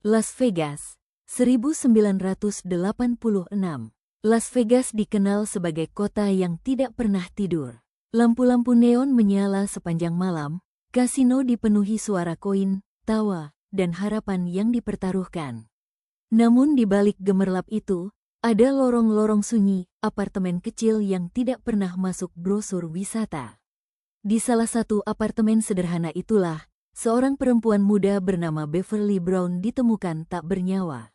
Las Vegas, 1986. Las Vegas dikenal sebagai kota yang tidak pernah tidur. Lampu-lampu neon menyala sepanjang malam, kasino dipenuhi suara koin, tawa, dan harapan yang dipertaruhkan. Namun di balik gemerlap itu, ada lorong-lorong sunyi, apartemen kecil yang tidak pernah masuk brosur wisata. Di salah satu apartemen sederhana itulah, seorang perempuan muda bernama Beverly Brown ditemukan tak bernyawa.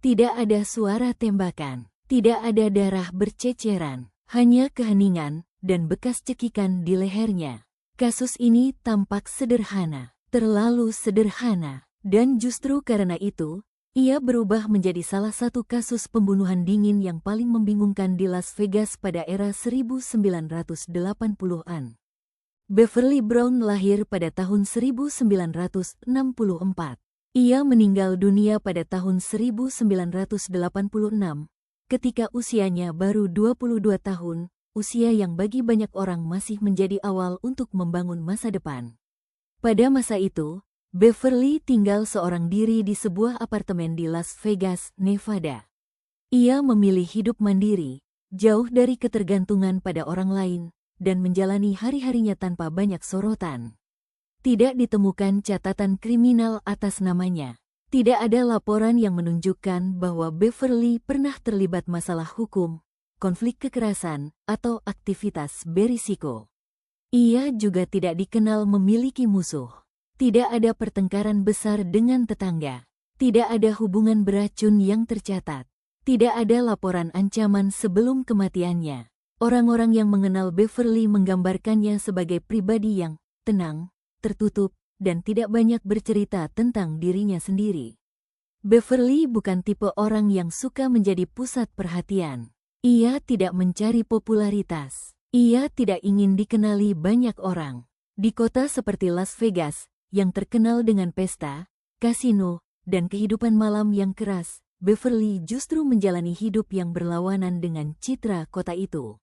Tidak ada suara tembakan, tidak ada darah berceceran, hanya keheningan dan bekas cekikan di lehernya. Kasus ini tampak sederhana, terlalu sederhana, dan justru karena itu, ia berubah menjadi salah satu kasus pembunuhan dingin yang paling membingungkan di Las Vegas pada era 1980-an. Beverly Brown lahir pada tahun 1964. Ia meninggal dunia pada tahun 1986, ketika usianya baru 22 tahun, usia yang bagi banyak orang masih menjadi awal untuk membangun masa depan. Pada masa itu, Beverly tinggal seorang diri di sebuah apartemen di Las Vegas, Nevada. Ia memilih hidup mandiri, jauh dari ketergantungan pada orang lain, dan menjalani hari-harinya tanpa banyak sorotan. Tidak ditemukan catatan kriminal atas namanya. Tidak ada laporan yang menunjukkan bahwa Beverly pernah terlibat masalah hukum, konflik kekerasan, atau aktivitas berisiko. Ia juga tidak dikenal memiliki musuh. Tidak ada pertengkaran besar dengan tetangga. Tidak ada hubungan beracun yang tercatat. Tidak ada laporan ancaman sebelum kematiannya. Orang-orang yang mengenal Beverly menggambarkannya sebagai pribadi yang tenang, tertutup, dan tidak banyak bercerita tentang dirinya sendiri. Beverly bukan tipe orang yang suka menjadi pusat perhatian. Ia tidak mencari popularitas. Ia tidak ingin dikenali banyak orang. Di kota seperti Las Vegas, yang terkenal dengan pesta, kasino, dan kehidupan malam yang keras, Beverly justru menjalani hidup yang berlawanan dengan citra kota itu.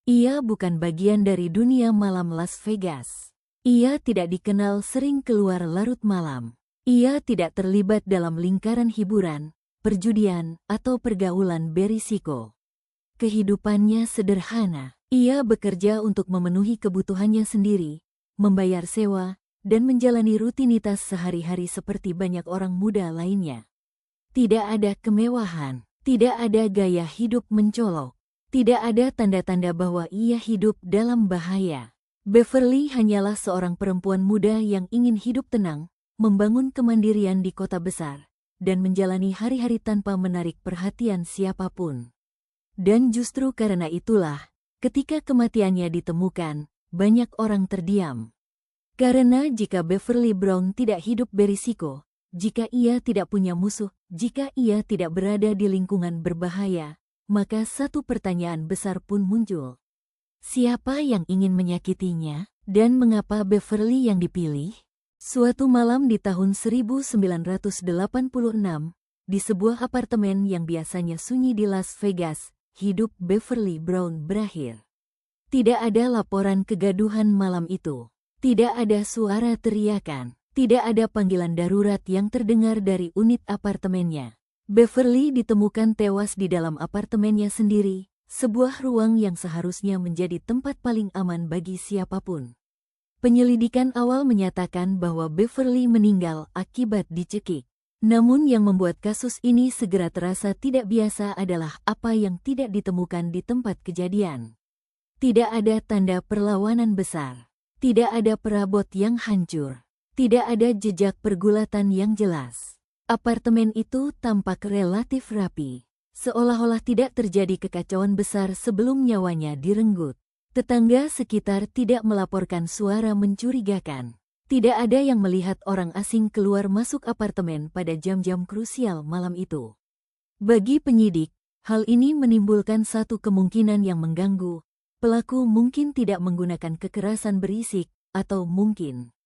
Ia bukan bagian dari dunia malam Las Vegas. Ia tidak dikenal sering keluar larut malam. Ia tidak terlibat dalam lingkaran hiburan, perjudian, atau pergaulan berisiko. Kehidupannya sederhana. Ia bekerja untuk memenuhi kebutuhannya sendiri, membayar sewa, dan menjalani rutinitas sehari-hari seperti banyak orang muda lainnya. Tidak ada kemewahan, tidak ada gaya hidup mencolok, tidak ada tanda-tanda bahwa ia hidup dalam bahaya. Beverly hanyalah seorang perempuan muda yang ingin hidup tenang, membangun kemandirian di kota besar, dan menjalani hari-hari tanpa menarik perhatian siapapun. Dan justru karena itulah, ketika kematiannya ditemukan, banyak orang terdiam. Karena jika Beverly Brown tidak hidup berisiko, jika ia tidak punya musuh, jika ia tidak berada di lingkungan berbahaya, maka satu pertanyaan besar pun muncul. Siapa yang ingin menyakitinya, dan mengapa Beverly yang dipilih? Suatu malam di tahun 1986, di sebuah apartemen yang biasanya sunyi di Las Vegas, hidup Beverly Brown berakhir. Tidak ada laporan kegaduhan malam itu. Tidak ada suara teriakan. Tidak ada panggilan darurat yang terdengar dari unit apartemennya. Beverly ditemukan tewas di dalam apartemennya sendiri, sebuah ruang yang seharusnya menjadi tempat paling aman bagi siapapun. Penyelidikan awal menyatakan bahwa Beverly meninggal akibat dicekik. Namun yang membuat kasus ini segera terasa tidak biasa adalah apa yang tidak ditemukan di tempat kejadian. Tidak ada tanda perlawanan besar. Tidak ada perabot yang hancur. Tidak ada jejak pergulatan yang jelas. Apartemen itu tampak relatif rapi, seolah-olah tidak terjadi kekacauan besar sebelum nyawanya direnggut. Tetangga sekitar tidak melaporkan suara mencurigakan. Tidak ada yang melihat orang asing keluar masuk apartemen pada jam-jam krusial malam itu. Bagi penyidik, hal ini menimbulkan satu kemungkinan yang mengganggu. Pelaku mungkin tidak menggunakan kekerasan berisik, atau mungkin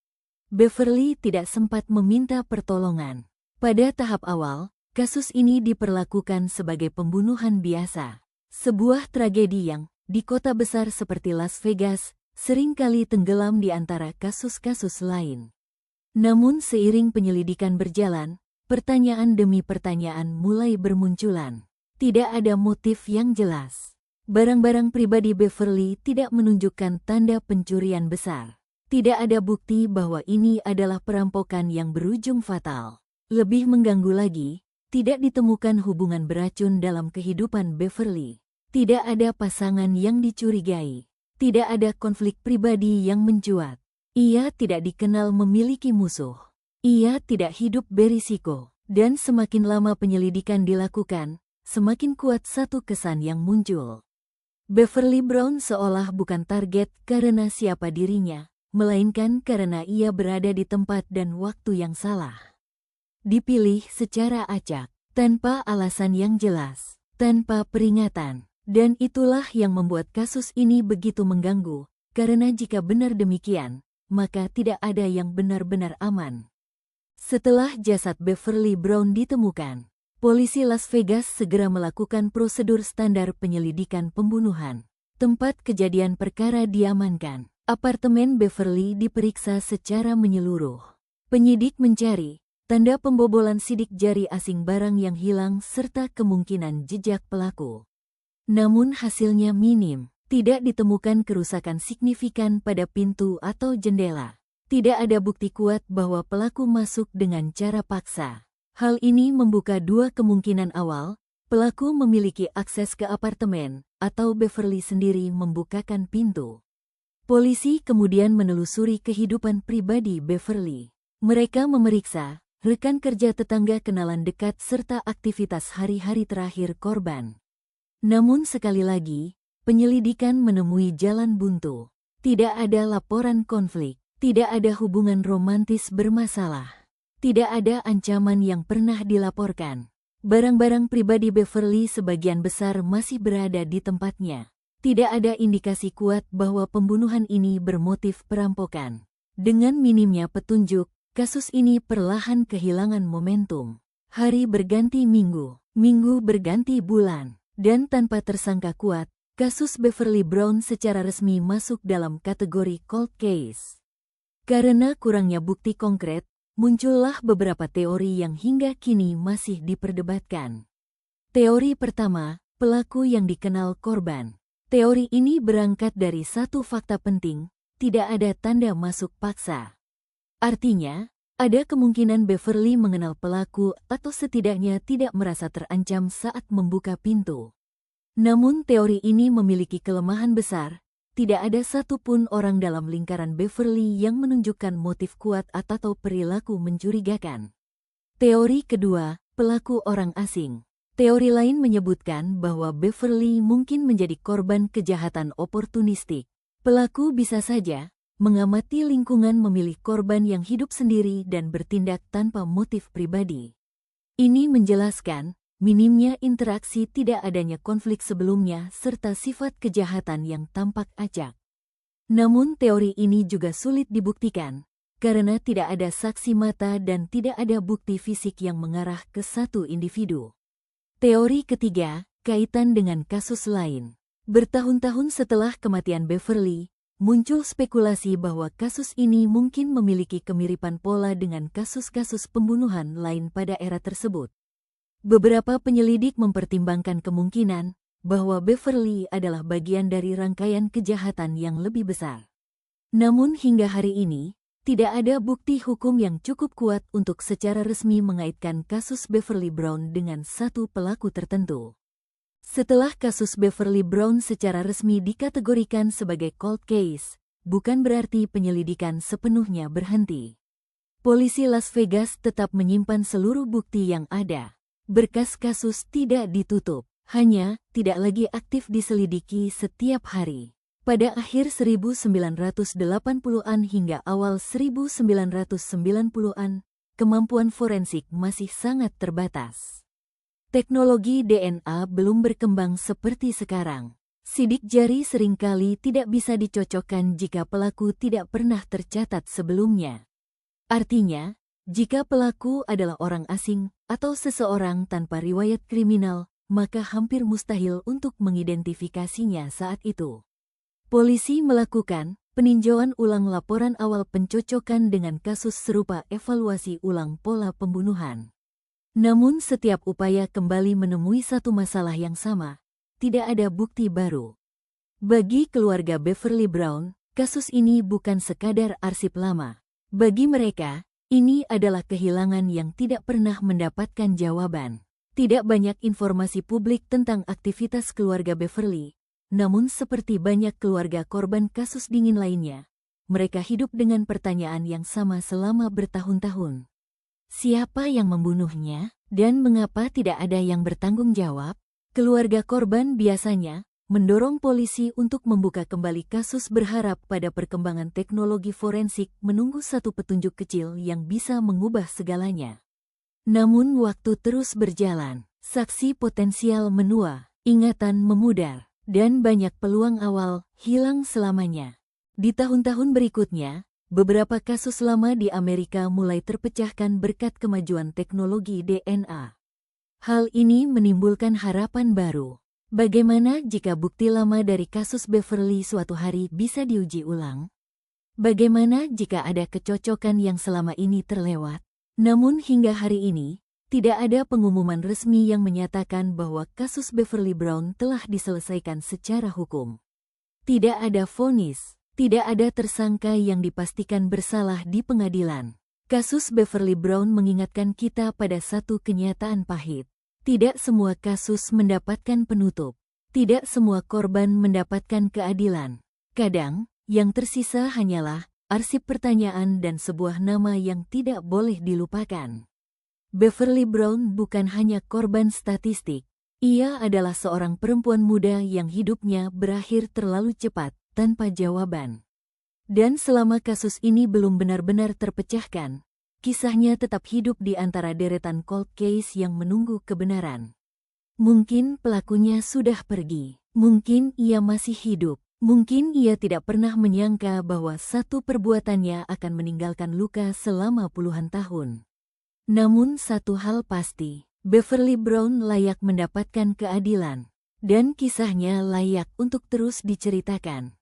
Beverly tidak sempat meminta pertolongan. Pada tahap awal, kasus ini diperlakukan sebagai pembunuhan biasa. Sebuah tragedi yang, di kota besar seperti Las Vegas, seringkali tenggelam di antara kasus-kasus lain. Namun seiring penyelidikan berjalan, pertanyaan demi pertanyaan mulai bermunculan. Tidak ada motif yang jelas. Barang-barang pribadi Beverly tidak menunjukkan tanda pencurian besar. Tidak ada bukti bahwa ini adalah perampokan yang berujung fatal. Lebih mengganggu lagi, tidak ditemukan hubungan beracun dalam kehidupan Beverly. Tidak ada pasangan yang dicurigai. Tidak ada konflik pribadi yang mencuat. Ia tidak dikenal memiliki musuh. Ia tidak hidup berisiko. Dan semakin lama penyelidikan dilakukan, semakin kuat satu kesan yang muncul. Beverly Brown seolah bukan target karena siapa dirinya, melainkan karena ia berada di tempat dan waktu yang salah. Dipilih secara acak, tanpa alasan yang jelas, tanpa peringatan. Dan itulah yang membuat kasus ini begitu mengganggu, karena jika benar demikian, maka tidak ada yang benar-benar aman. Setelah jasad Beverly Brown ditemukan, polisi Las Vegas segera melakukan prosedur standar penyelidikan pembunuhan. Tempat kejadian perkara diamankan. Apartemen Beverly diperiksa secara menyeluruh. Penyidik mencari tanda pembobolan sidik jari asing, barang yang hilang, serta kemungkinan jejak pelaku. Namun hasilnya minim. Tidak ditemukan kerusakan signifikan pada pintu atau jendela. Tidak ada bukti kuat bahwa pelaku masuk dengan cara paksa. Hal ini membuka dua kemungkinan awal: pelaku memiliki akses ke apartemen, atau Beverly sendiri membukakan pintu. Polisi kemudian menelusuri kehidupan pribadi Beverly. Mereka memeriksa rekan kerja, tetangga, kenalan dekat, serta aktivitas hari-hari terakhir korban. Namun sekali lagi, penyelidikan menemui jalan buntu. Tidak ada laporan konflik, tidak ada hubungan romantis bermasalah, tidak ada ancaman yang pernah dilaporkan. Barang-barang pribadi Beverly sebagian besar masih berada di tempatnya. Tidak ada indikasi kuat bahwa pembunuhan ini bermotif perampokan. Dengan minimnya petunjuk, kasus ini perlahan kehilangan momentum. Hari berganti minggu, minggu berganti bulan. Dan tanpa tersangka kuat, kasus Beverly Brown secara resmi masuk dalam kategori cold case. Karena kurangnya bukti konkret, muncullah beberapa teori yang hingga kini masih diperdebatkan. Teori pertama, pelaku yang dikenal korban. Teori ini berangkat dari satu fakta penting: tidak ada tanda masuk paksa. Artinya, ada kemungkinan Beverly mengenal pelaku atau setidaknya tidak merasa terancam saat membuka pintu. Namun teori ini memiliki kelemahan besar. Tidak ada satupun orang dalam lingkaran Beverly yang menunjukkan motif kuat atau perilaku mencurigakan. Teori kedua, pelaku orang asing. Teori lain menyebutkan bahwa Beverly mungkin menjadi korban kejahatan oportunistik. Pelaku bisa saja mengamati lingkungan, memilih korban yang hidup sendiri dan bertindak tanpa motif pribadi. Ini menjelaskan minimnya interaksi, tidak adanya konflik sebelumnya, serta sifat kejahatan yang tampak acak. Namun teori ini juga sulit dibuktikan, karena tidak ada saksi mata dan tidak ada bukti fisik yang mengarah ke satu individu. Teori ketiga, kaitan dengan kasus lain. Bertahun-tahun setelah kematian Beverly, muncul spekulasi bahwa kasus ini mungkin memiliki kemiripan pola dengan kasus-kasus pembunuhan lain pada era tersebut. Beberapa penyelidik mempertimbangkan kemungkinan bahwa Beverly adalah bagian dari rangkaian kejahatan yang lebih besar. Namun hingga hari ini, tidak ada bukti hukum yang cukup kuat untuk secara resmi mengaitkan kasus Beverly Brown dengan satu pelaku tertentu. Setelah kasus Beverly Brown secara resmi dikategorikan sebagai cold case, bukan berarti penyelidikan sepenuhnya berhenti. Polisi Las Vegas tetap menyimpan seluruh bukti yang ada. Berkas kasus tidak ditutup, hanya tidak lagi aktif diselidiki setiap hari. Pada akhir 1980-an hingga awal 1990-an, kemampuan forensik masih sangat terbatas. Teknologi DNA belum berkembang seperti sekarang. Sidik jari seringkali tidak bisa dicocokkan jika pelaku tidak pernah tercatat sebelumnya. Artinya, jika pelaku adalah orang asing atau seseorang tanpa riwayat kriminal, maka hampir mustahil untuk mengidentifikasinya saat itu. Polisi melakukan peninjauan ulang laporan awal pencocokan dengan kasus serupa, evaluasi ulang pola pembunuhan. Namun setiap upaya kembali menemui satu masalah yang sama, tidak ada bukti baru. Bagi keluarga Beverly Brown, kasus ini bukan sekadar arsip lama. Bagi mereka, ini adalah kehilangan yang tidak pernah mendapatkan jawaban. Tidak banyak informasi publik tentang aktivitas keluarga Beverly, namun seperti banyak keluarga korban kasus dingin lainnya, mereka hidup dengan pertanyaan yang sama selama bertahun-tahun. Siapa yang membunuhnya, dan mengapa tidak ada yang bertanggung jawab? Keluarga korban biasanya mendorong polisi untuk membuka kembali kasus berharap pada perkembangan teknologi forensik menunggu satu petunjuk kecil yang bisa mengubah segalanya. Namun waktu terus berjalan, saksi potensial menua, ingatan memudar, dan banyak peluang awal hilang selamanya. Di tahun-tahun berikutnya, beberapa kasus lama di Amerika mulai terpecahkan berkat kemajuan teknologi DNA. Hal ini menimbulkan harapan baru. Bagaimana jika bukti lama dari kasus Beverly suatu hari bisa diuji ulang? Bagaimana jika ada kecocokan yang selama ini terlewat? Namun hingga hari ini, tidak ada pengumuman resmi yang menyatakan bahwa kasus Beverly Brown telah diselesaikan secara hukum. Tidak ada vonis. Tidak ada tersangka yang dipastikan bersalah di pengadilan. Kasus Beverly Brown mengingatkan kita pada satu kenyataan pahit. Tidak semua kasus mendapatkan penutup. Tidak semua korban mendapatkan keadilan. Kadang, yang tersisa hanyalah arsip pertanyaan dan sebuah nama yang tidak boleh dilupakan. Beverly Brown bukan hanya korban statistik. Ia adalah seorang perempuan muda yang hidupnya berakhir terlalu cepat, tanpa jawaban. Dan selama kasus ini belum benar-benar terpecahkan, kisahnya tetap hidup di antara deretan cold case yang menunggu kebenaran. Mungkin pelakunya sudah pergi, mungkin ia masih hidup, mungkin ia tidak pernah menyangka bahwa satu perbuatannya akan meninggalkan luka selama puluhan tahun. Namun satu hal pasti, Beverly Brown layak mendapatkan keadilan, dan kisahnya layak untuk terus diceritakan.